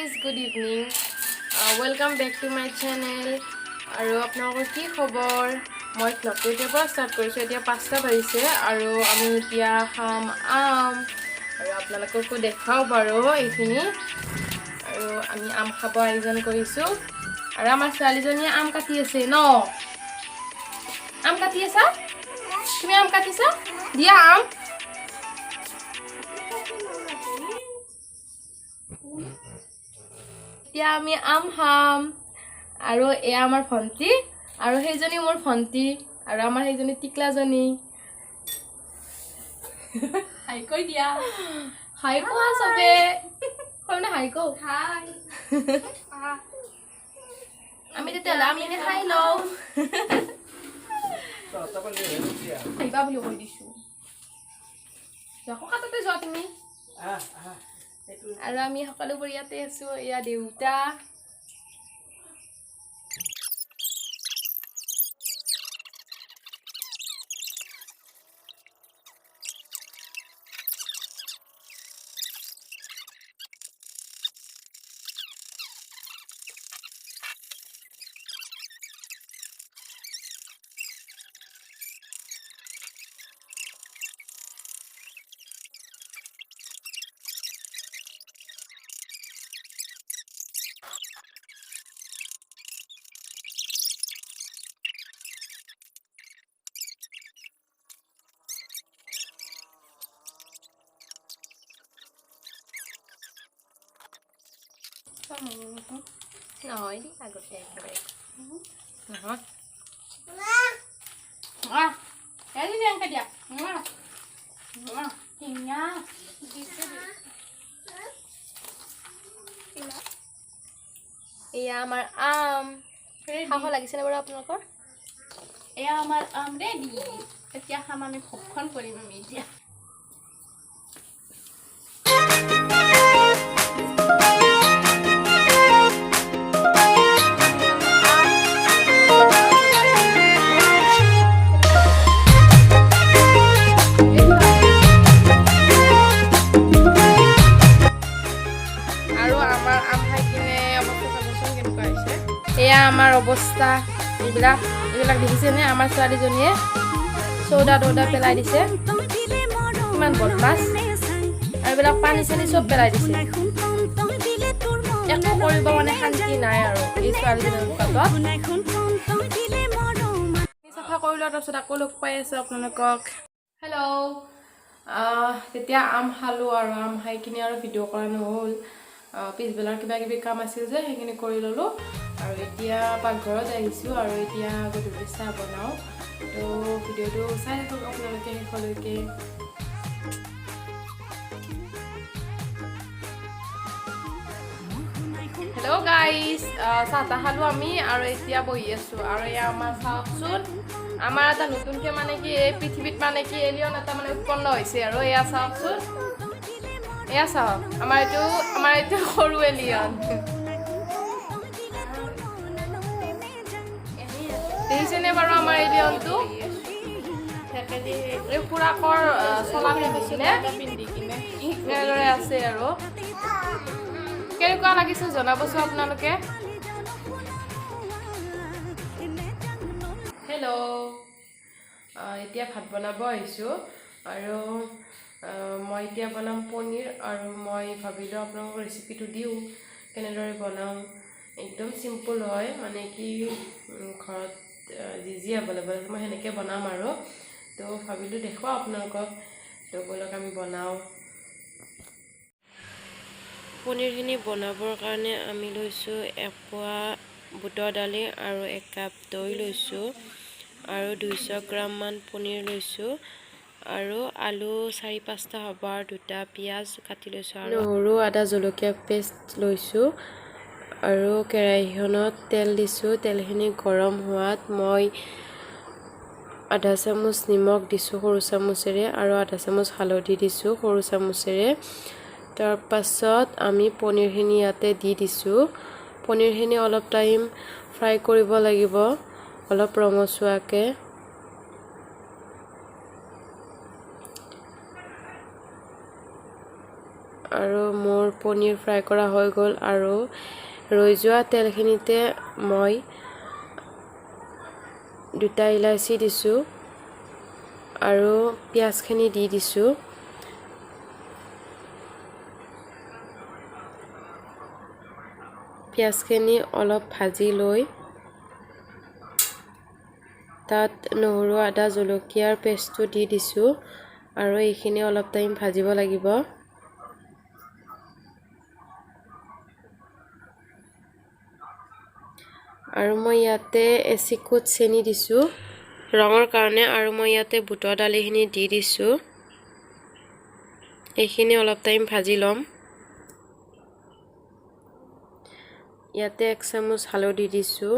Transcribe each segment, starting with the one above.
guys, good evening. Welcome back to my channel. আৰু আপোনালোকৰ কি খবৰ? মই vlogটো এতিয়া পৰা ষ্টাৰ্ট কৰিছো। এতিয়া 5টা বাজিছে আৰু আমি এতিয়া খাম আম আৰু আপোনালোককো দেখাও বাৰু এইখিনি। আৰু আমি আম খাব আয়োজন কৰিছো আৰু আমাৰ ছোৱালীজনীয়ে আম কাটি আছে ন। আম কাটি আছা? তুমি আম কাটিছা? দিয়া আম। এতিয়া আমি আম খাম আৰু এয়া আমাৰ ভন্টি আৰু সেইজনী মোৰ ভন্টি আৰু আমাৰ সেইজনী টিকলাজনী হাই কৈ দিয়া হাই কোৱা সবে কোনে হাই কও হাই আমি তেতিয়ালে আমি এনে খাই লও খাইবা বুলি কৈ দিছো যাকো কাটতে যোৱা তুমি আৰু আমি সকলোবোৰ ইয়াতে আছো এয়া দেউতা নহয় দি আগতে একেবাৰে নহয় এদিন আনকে দিয়া এয়া আমাৰ আম খাব লাগিছেনে বাৰু আপোনালোকৰ এয়া আমাৰ আম ৰেডি এতিয়া খাম আমি ভক্ষণ কৰিম আমি এতিয়া এয়া আমাৰ অৱস্থা এইবিলাক দেখিছেনে আমাৰ ছোৱালীজনীয়ে চৌদা দৌদা পেলাই দিছে ইমান বদমাছ আৰু এইবিলাক পানী চানী চব পেলাই দিছে একো কৰিব মানে শান্তি নাই আৰু এই ছোৱালীজনীৰ উৎপাতত চাফা কৰি লোৱাৰ তাৰপিছত আকৌ লগ পাই আছো আপোনালোকক হেল্ল' তেতিয়া আম খালো আৰু আম খাই কিনে আৰু ভিডিঅ' কৰা নহ'ল পিছবেলাৰ কিবা কিবি কাম আছিল যে সেইখিনি কৰি ল'লো আৰু এতিয়া পাকঘৰত আহিছোঁ আৰু এতিয়া গধূলি চাহ বনাওঁ তো ভিডিঅ'টো চাই থাকক আপোনালোকে শেষলৈকে হেল্ল' গাইজ চাহ তাহ খালোঁ আমি আৰু এতিয়া বহি আছোঁ আৰু এয়া আমাৰ চাওকচোন আমাৰ এটা নতুনকৈ মানে কি এই পৃথিৱীত মানে কি এলিয়ন এটা মানে উৎপন্ন হৈছে আৰু এয়া চাওকচোন এয়া চাওক আমাৰ এইটো সৰু এলিয়ন দেখিছেনে বাৰু আমাৰ এলিয়নটো এই পুৰাকৰ চলা পিন্ধিছিলে এনেদৰে আছে আৰু কেনেকুৱা লাগিছে জনাবচোন আপোনালোকে হেল্ল' এতিয়া ভাত বনাব আহিছোঁ আৰু মই এতিয়া বনাম পনীৰ আৰু মই ভাবিলোঁ আপোনালোকক ৰেচিপিটো দিওঁ কেনেদৰে বনাওঁ একদম চিম্পুল হয় মানে কি ঘৰত যি এভেইলেবল আছে মই সেনেকৈ বনাম আৰু তো ভাবিলোঁ দেখুৱাওঁ আপোনালোকক তো ব'লক আমি বনাওঁ পনীৰখিনি বনাবৰ কাৰণে আমি লৈছোঁ 1 পোৱা বুটৰ দালি আৰু 1 কাপ দৈ লৈছোঁ আৰু 200 গ্ৰামমান পনীৰ লৈছোঁ আৰু আলু 4-5টা হ'ব আৰু 2টা পিঁয়াজ কাটি লৈছোঁ আৰু নহৰু আদা জলকীয়া পেষ্ট লৈছোঁ আৰু কেৰাহীখনত তেল দিছোঁ তেলখিনি গৰম হোৱাত মই আধা চামুচ নিমখ দিছোঁ সৰু চামুচেৰে আৰু আধা চামুচ হালধি দিছোঁ সৰু চামুচেৰে তাৰ পাছত আমি পনীৰখিনি ইয়াতে দি দিছোঁ পনীৰখিনি অলপ টাইম ফ্ৰাই কৰিব লাগিব অলপ ৰঙচুৱাকৈ আৰু মোৰ পনীৰ ফ্ৰাই কৰা হৈ গ'ল আৰু ৰৈ যোৱা তেলখিনিতে মই 2টা ইলাচি দিছোঁ আৰু পিঁয়াজখিনি দি দিছোঁ। পিঁয়াজখিনি অলপ ভাজি লৈ তাত নহৰু আদা জলকীয়াৰ পেষ্টটো দি দিছোঁ আৰু এইখিনি অলপ টাইম ভাজিব লাগিব। আৰু মই ইয়াতে এচিকুট চেনি দিছোঁ ৰঙৰ কাৰণে আৰু মই ইয়াতে বুটৰ দালিখিনি দি দিছোঁ। এইখিনি অলপ টাইম ভাজি ল'ম। ইয়াতে 1 চামুচ হালধি দিছোঁ।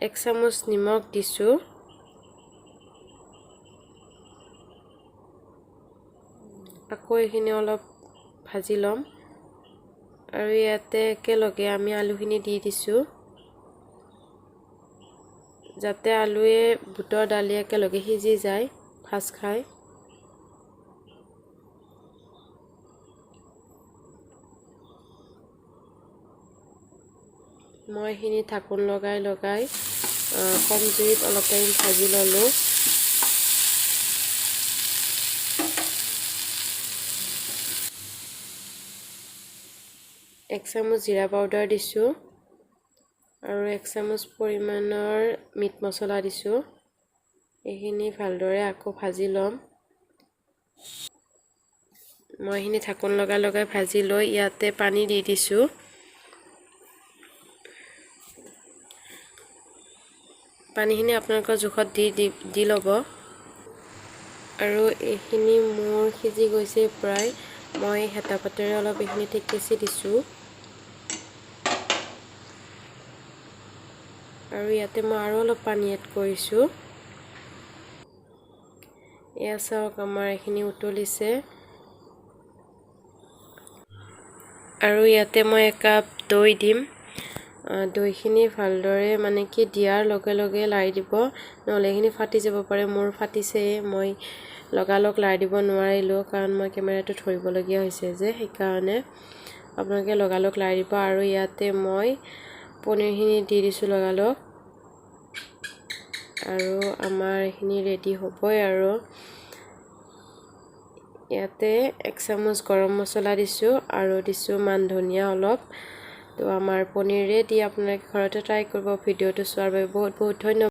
এক চামুচ নিমখ দিছোঁ। আকৌ এইখিনি অলপ ভাজি ল'ম আৰু ইয়াতে একেলগে আমি আলুখিনি দি দিছোঁ যাতে আলুৱে বুটৰ দালি একেলগে সিজি যায় ভাজ খাই। মই এইখিনি ঢাকোন লগাই কম জুইত অলপ টাইম ভাজি ল'লোঁ। এক চামুচ জিৰা পাউডাৰ দিছোঁ আৰু 1 চামুচ পৰিমাণৰ মিট মছলা দিছোঁ। এইখিনি ভালদৰে আকৌ ভাজি ল'ম। মই এইখিনি ঢাকোন লগাই ভাজি লৈ ইয়াতে পানী দি দিছোঁ। পানীখিনি আপোনালোকৰ জোখত দি ল'ব। আৰু এইখিনি মোৰ সিজি গৈছে প্ৰায়। মই হেতা পাতেৰে অলপ এইখিনি থেকেচি দিছোঁ আৰু ইয়াতে মই আৰু অলপ পানী এড কৰিছোঁ। এয়া চাওক আমাৰ এইখিনি উতলিছে আৰু ইয়াতে মই 1 কাপ দৈ দিম। দৈখিনি ভালদৰে মানে কি দিয়াৰ লগে লগে লাৰি দিব, নহ'লে এইখিনি ফাটি যাব পাৰে। মোৰ ফাটিছে, মই লগালগ লাৰি দিব নোৱাৰিলোঁ কাৰণ মই কেমেৰাটো ধৰিবলগীয়া হৈছে যে, সেইকাৰণে আপোনালোকে লগালগ লাৰি দিব। আৰু ইয়াতে মই পনীৰখিনি দি দিছোঁ লগালগ আৰু আমাৰ এইখিনি ৰেডি হ'বই। আৰু ইয়াতে 1 চামুচ গৰম মছলা দিছোঁ আৰু দিছোঁ মান ধনিয়া অলপ। তো আমাৰ পনীৰ ৰেডি। আপোনালোকে ঘৰতে ট্ৰাই কৰিব। ভিডিঅ'টো চোৱাৰ বাবে বহুত বহুত ধন্যবাদ।